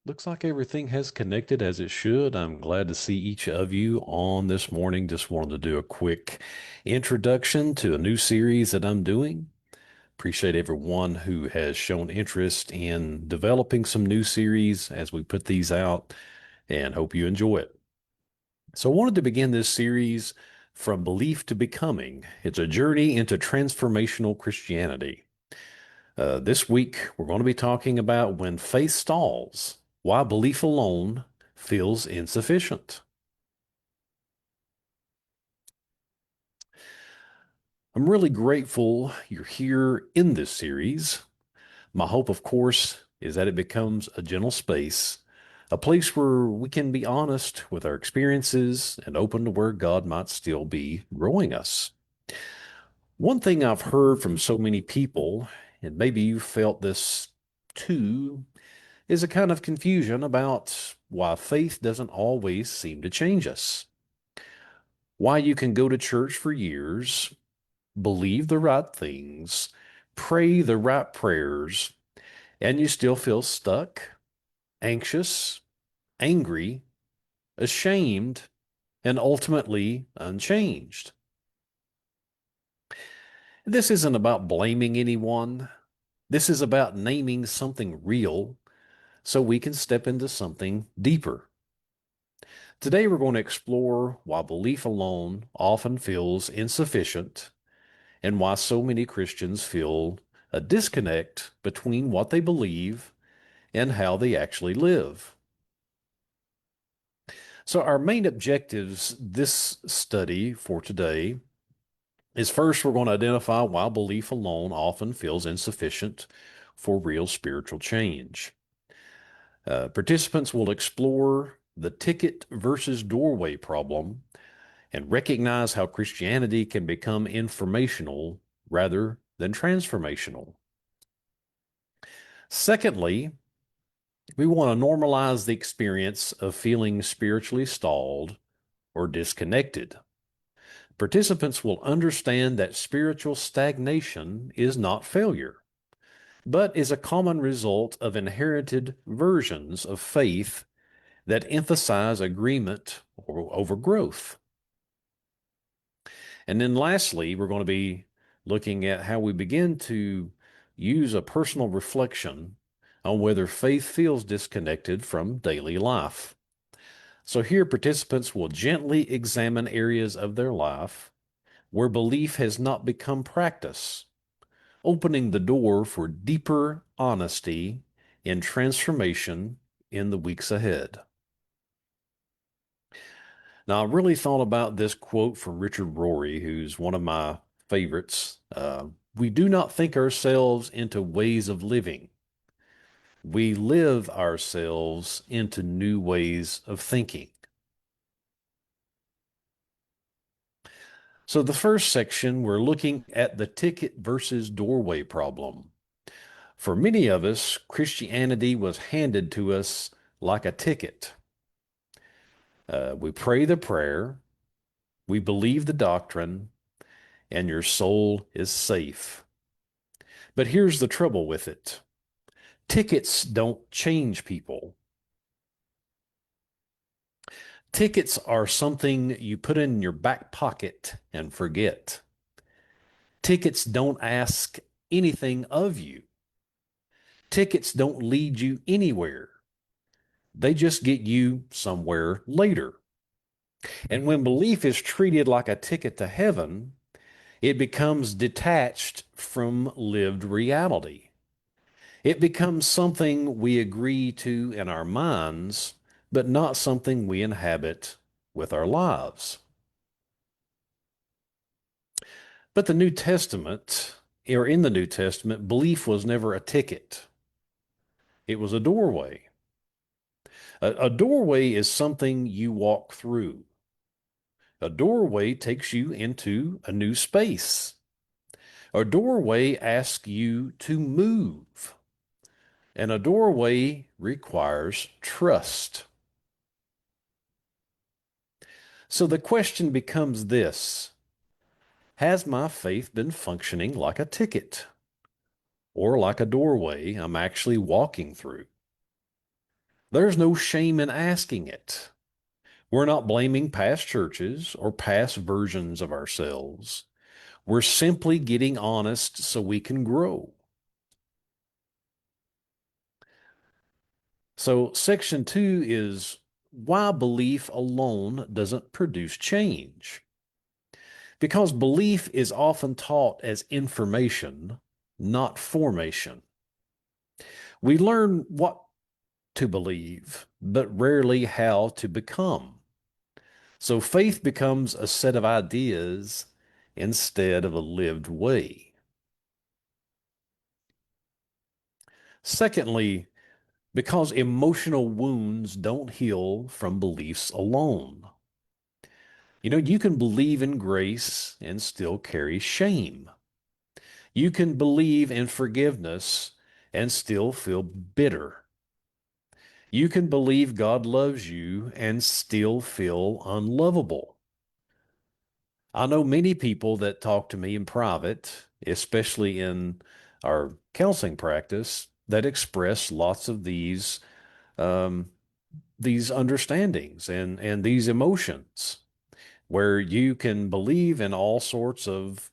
Looks like everything has connected as it should. I'm glad to see each of you on this morning. Just wanted to do a quick introduction to a new series that I'm doing. Appreciate everyone who has shown interest in developing some new series as we put these out and hope you enjoy it. So I wanted to begin this series from belief to becoming. It's a journey into transformational Christianity. This week, we're going to be talking about when faith stalls, why belief alone feels insufficient. I'm really grateful you're here in this series. My hope, of course, is that it becomes a gentle space, a place where we can be honest with our experiences and open to where God might still be growing us. One thing I've heard from so many people, and maybe you felt this too, is a kind of confusion about why faith doesn't always seem to change us. Why you can go to church for years, believe the right things, pray the right prayers, and you still feel stuck, anxious, angry, ashamed, and ultimately unchanged. This isn't about blaming anyone. This is about naming something real so we can step into something deeper. Today, we're going to explore why belief alone often feels insufficient and why so many Christians feel a disconnect between what they believe and how they actually live. So, our main objectives this study for today is first, we're going to identify why belief alone often feels insufficient for real spiritual change. Participants will explore the ticket versus doorway problem and recognize how Christianity can become informational rather than transformational. Secondly, we want to normalize the experience of feeling spiritually stalled or disconnected. Participants will understand that spiritual stagnation is not failure, but is a common result of inherited versions of faith that emphasize agreement over growth. And then lastly, we're going to be looking at how we begin to use a personal reflection on whether faith feels disconnected from daily life. So here, participants will gently examine areas of their life where belief has not become practice, opening the door for deeper honesty and transformation in the weeks ahead. Now, I really thought about this quote from Richard Rory, who's one of my favorites. We do not think ourselves into ways of living. We live ourselves into new ways of thinking. So, the first section, we're looking at the ticket versus doorway problem. For many of us, Christianity was handed to us like a ticket. We pray the prayer, we believe the doctrine, and your soul is safe. But here's the trouble with it. Tickets don't change people. Tickets are something you put in your back pocket and forget. Tickets don't ask anything of you. Tickets don't lead you anywhere. They just get you somewhere later. And when belief is treated like a ticket to heaven, it becomes detached from lived reality. It becomes something we agree to in our minds, but not something we inhabit with our lives. But the New Testament, or in the New Testament, belief was never a ticket. It was a doorway. A doorway is something you walk through. A doorway takes you into a new space. A doorway asks you to move. And a doorway requires trust. So the question becomes this: has my faith been functioning like a ticket or like a doorway I'm actually walking through? There's no shame in asking it. We're not blaming past churches or past versions of ourselves. We're simply getting honest so we can grow. So, section two is why belief alone doesn't produce change. Because belief is often taught as information, not formation. We learn what to believe, but rarely how to become. So faith becomes a set of ideas instead of a lived way. Secondly, because emotional wounds don't heal from beliefs alone. You can believe in grace and still carry shame. You can believe in forgiveness and still feel bitter. You can believe God loves you and still feel unlovable. I know many people that talk to me in private, especially in our counseling practice, that express lots of um, these understandings and these emotions, where you can believe in all sorts of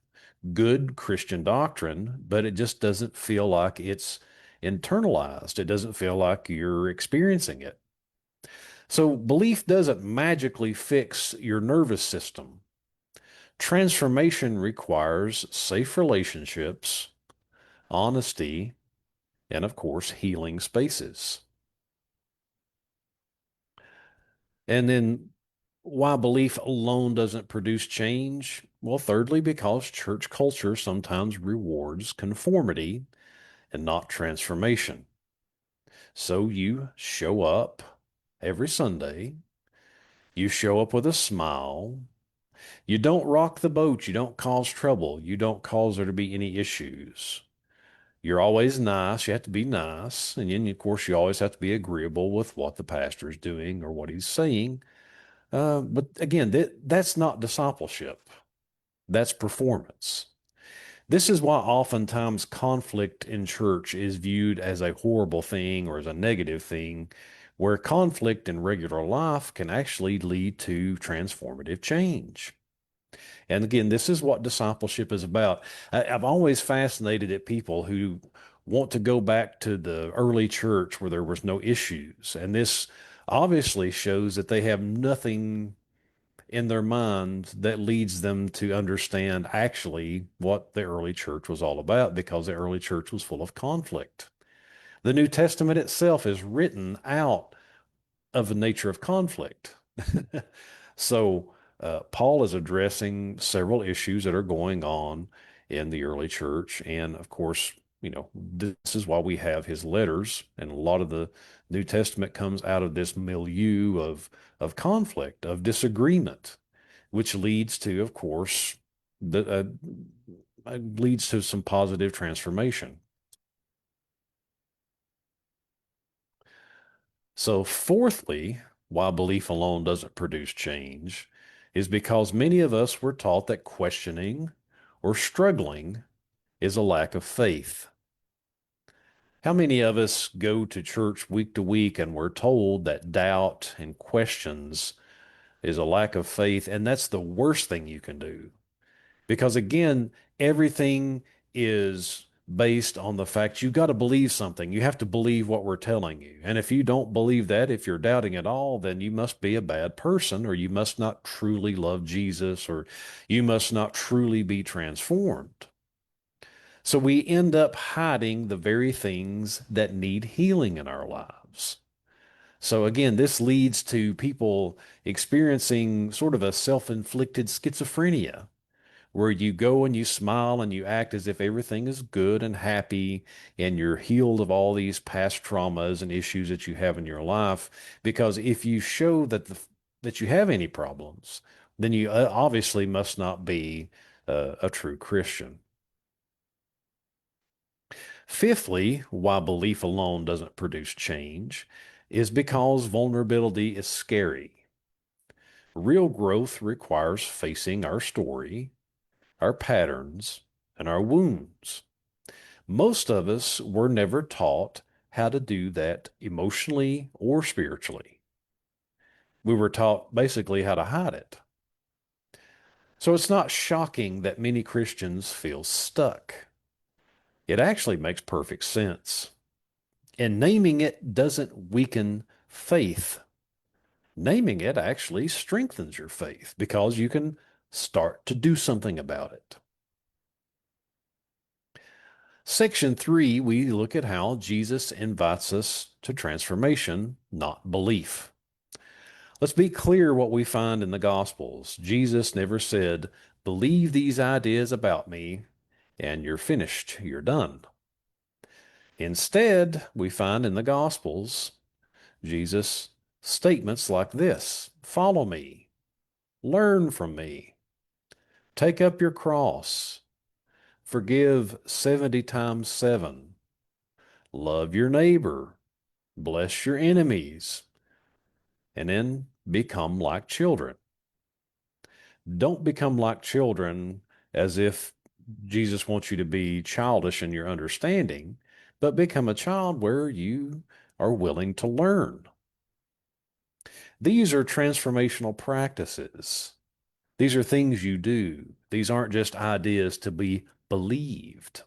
good Christian doctrine, but it just doesn't feel like it's internalized. It doesn't feel like you're experiencing it. So belief doesn't magically fix your nervous system. Transformation requires safe relationships, honesty, and of course, healing spaces. And then why belief alone doesn't produce change? Well, thirdly, because church culture sometimes rewards conformity and not transformation. So you show up every Sunday, you show up with a smile, you don't rock the boat, you don't cause trouble, you don't cause there to be any issues. You're always nice. You have to be nice. And then, of course, you always have to be agreeable with what the pastor is doing or what he's saying. But again, that's not discipleship. That's performance. This is why oftentimes conflict in church is viewed as a horrible thing or as a negative thing, where conflict in regular life can actually lead to transformative change. And again, this is what discipleship is about. I've always fascinated at people who want to go back to the early church where there was no issues. And this obviously shows that they have nothing in their mind that leads them to understand actually what the early church was all about, because the early church was full of conflict. The New Testament itself is written out of the nature of conflict. So, Paul is addressing several issues that are going on in the early church. And of course, this is why we have his letters. And a lot of the New Testament comes out of this milieu of conflict, of disagreement, which leads to, of course, leads to some positive transformation. So, fourthly, why belief alone doesn't produce change is because many of us were taught that questioning or struggling is a lack of faith. How many of us go to church week to week and we're told that doubt and questions is a lack of faith, and that's the worst thing you can do? Because again, everything is based on the fact you got to believe something. You have to believe what we're telling you. And if you don't believe that, if you're doubting at all, then you must be a bad person, or you must not truly love Jesus, or you must not truly be transformed. So we end up hiding the very things that need healing in our lives. So again, this leads to people experiencing sort of a self-inflicted schizophrenia, where you go and you smile and you act as if everything is good and happy and you're healed of all these past traumas and issues that you have in your life. Because if you show that you have any problems, then you obviously must not be a true Christian. Fifthly, why belief alone doesn't produce change is because vulnerability is scary. Real growth requires facing our story, our patterns, and our wounds. Most of us were never taught how to do that emotionally or spiritually. We were taught basically how to hide it. So it's not shocking that many Christians feel stuck. It actually makes perfect sense. And naming it doesn't weaken faith. Naming it actually strengthens your faith because you can start to do something about it. Section 3, we look at how Jesus invites us to transformation, not belief. Let's be clear what we find in the Gospels. Jesus never said, believe these ideas about me and you're finished, you're done. Instead, we find in the Gospels Jesus' statements like this: follow me, learn from me, take up your cross, forgive 70 times 7, love your neighbor, bless your enemies, and then become like children. Don't become like children as if Jesus wants you to be childish in your understanding, but become a child where you are willing to learn. These are transformational practices. These are things you do. These aren't just ideas to be believed.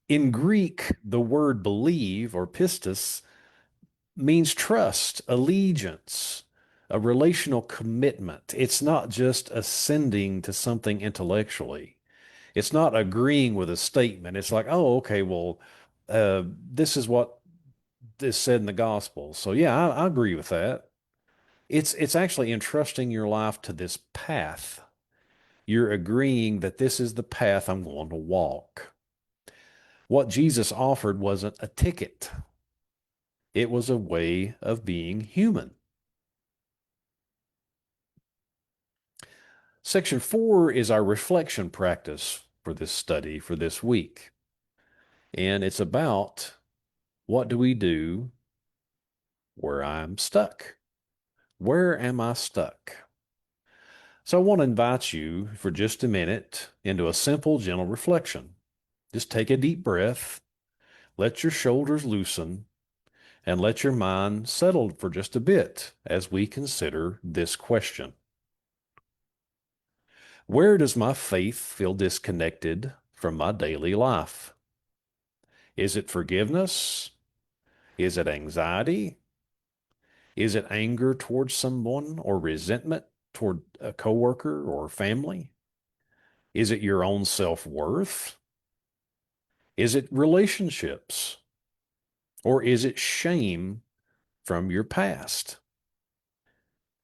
In Greek, the word believe or pistis means trust, allegiance, a relational commitment. It's not just ascending to something intellectually. It's not agreeing with a statement. It's like, oh, okay, well, this is what is said in the gospel. So yeah, I agree with that. It's actually entrusting your life to this path. You're agreeing that this is the path I'm going to walk. What Jesus offered wasn't a ticket. It was a way of being human. Section 4 is our reflection practice for this study for this week. And it's about what do we do where I'm stuck? Where am I stuck? So I want to invite you for just a minute into a simple, gentle reflection. Just take a deep breath, let your shoulders loosen, and let your mind settle for just a bit as we consider this question. Where does my faith feel disconnected from my daily life? Is it forgiveness? Is it anxiety? Is it anger towards someone or resentment toward a coworker or family? Is it your own self-worth? Is it relationships? Or is it shame from your past?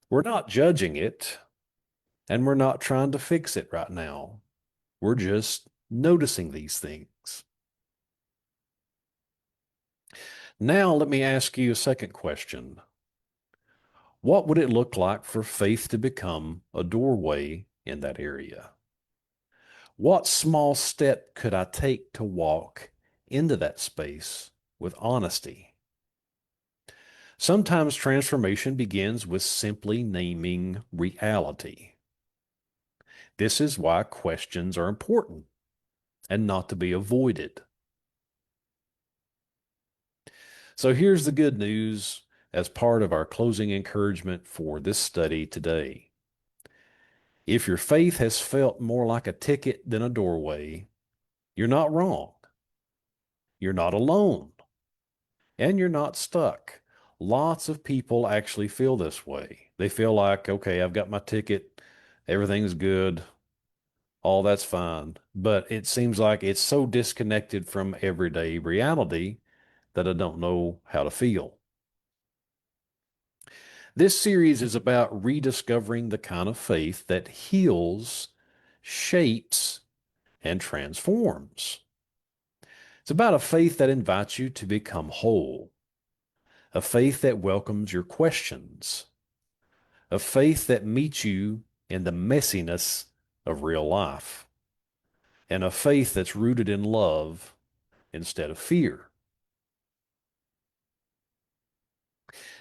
We're not judging it, and we're not trying to fix it right now. We're just noticing these things. Now, let me ask you a second question. What would it look like for faith to become a doorway in that area? What small step could I take to walk into that space with honesty? Sometimes transformation begins with simply naming reality. This is why questions are important and not to be avoided. So here's the good news as part of our closing encouragement for this study today. If your faith has felt more like a ticket than a doorway, you're not wrong. You're not alone. And you're not stuck. Lots of people actually feel this way. They feel like, okay, I've got my ticket. Everything's good. All that's fine. But it seems like it's so disconnected from everyday reality that I don't know how to feel. This series is about rediscovering the kind of faith that heals, shapes, and transforms. It's about a faith that invites you to become whole, a faith that welcomes your questions, a faith that meets you in the messiness of real life, and a faith that's rooted in love instead of fear.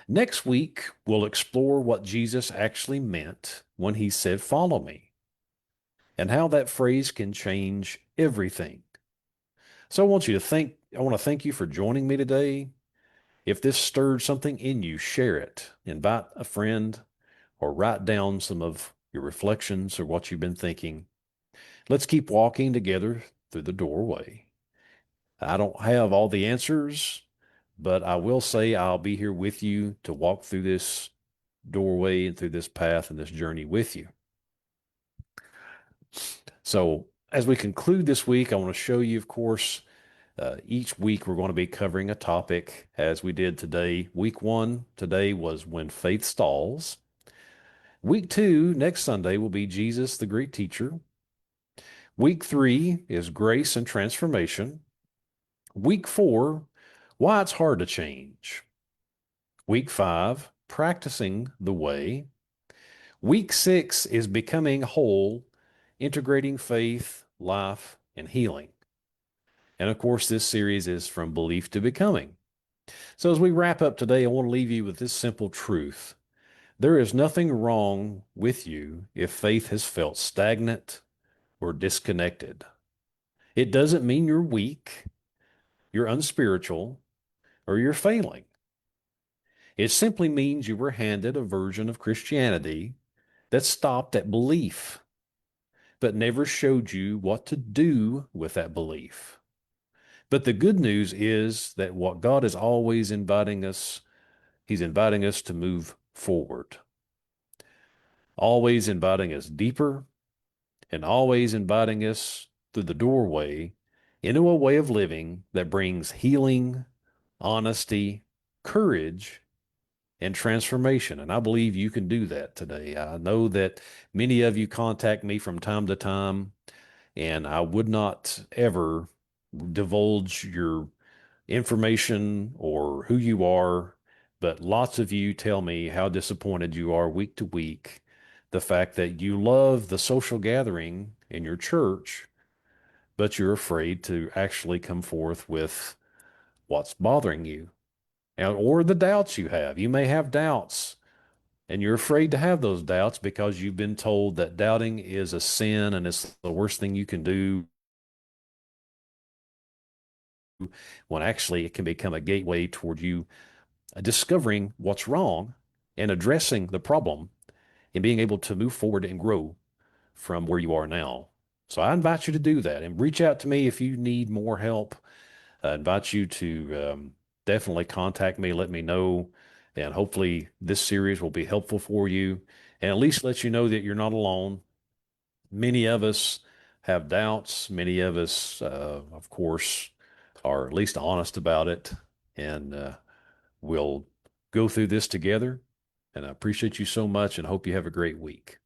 Next week, we'll explore what Jesus actually meant when he said, "Follow me," and how that phrase can change everything. So I want you to think I want to thank you for joining me today. If this stirred something in you, share it. Invite a friend or write down some of your reflections or what you've been thinking. Let's keep walking together through the doorway. I don't have all the answers, but I will say I'll be here with you to walk through this doorway and through this path and this journey with you. So, as we conclude this week, I want to show you, of course, each week we're going to be covering a topic as we did today. Week 1 today was When Faith Stalls. Week 2, next Sunday, will be Jesus, the Great Teacher. Week 3 is Grace and Transformation. Week 4, Why It's Hard to Change. Week 5, Practicing the Way. Week 6 is Becoming Whole, Integrating Faith, Life, and Healing. And of course, this series is From Belief to Becoming. So as we wrap up today, I want to leave you with this simple truth. There is nothing wrong with you if faith has felt stagnant or disconnected. It doesn't mean you're weak, you're unspiritual, or you're failing. It simply means you were handed a version of Christianity that stopped at belief, but never showed you what to do with that belief. But the good news is that what God is always inviting us, He's inviting us to move forward, always inviting us deeper and always inviting us through the doorway into a way of living that brings healing, honesty, courage, and transformation. And I believe you can do that today. I know that many of you contact me from time to time, and I would not ever divulge your information or who you are, but lots of you tell me how disappointed you are week to week. The fact that you love the social gathering in your church, but you're afraid to actually come forth with what's bothering you or the doubts you have. You may have doubts and you're afraid to have those doubts because you've been told that doubting is a sin and it's the worst thing you can do, when actually it can become a gateway toward you discovering what's wrong and addressing the problem and being able to move forward and grow from where you are now. So I invite you to do that and reach out to me if you need more help. I invite you to definitely contact me, let me know, and hopefully this series will be helpful for you and at least let you know that you're not alone. Many of us have doubts. Many of us, of course, are at least honest about it, and we'll go through this together. And I appreciate you so much and hope you have a great week.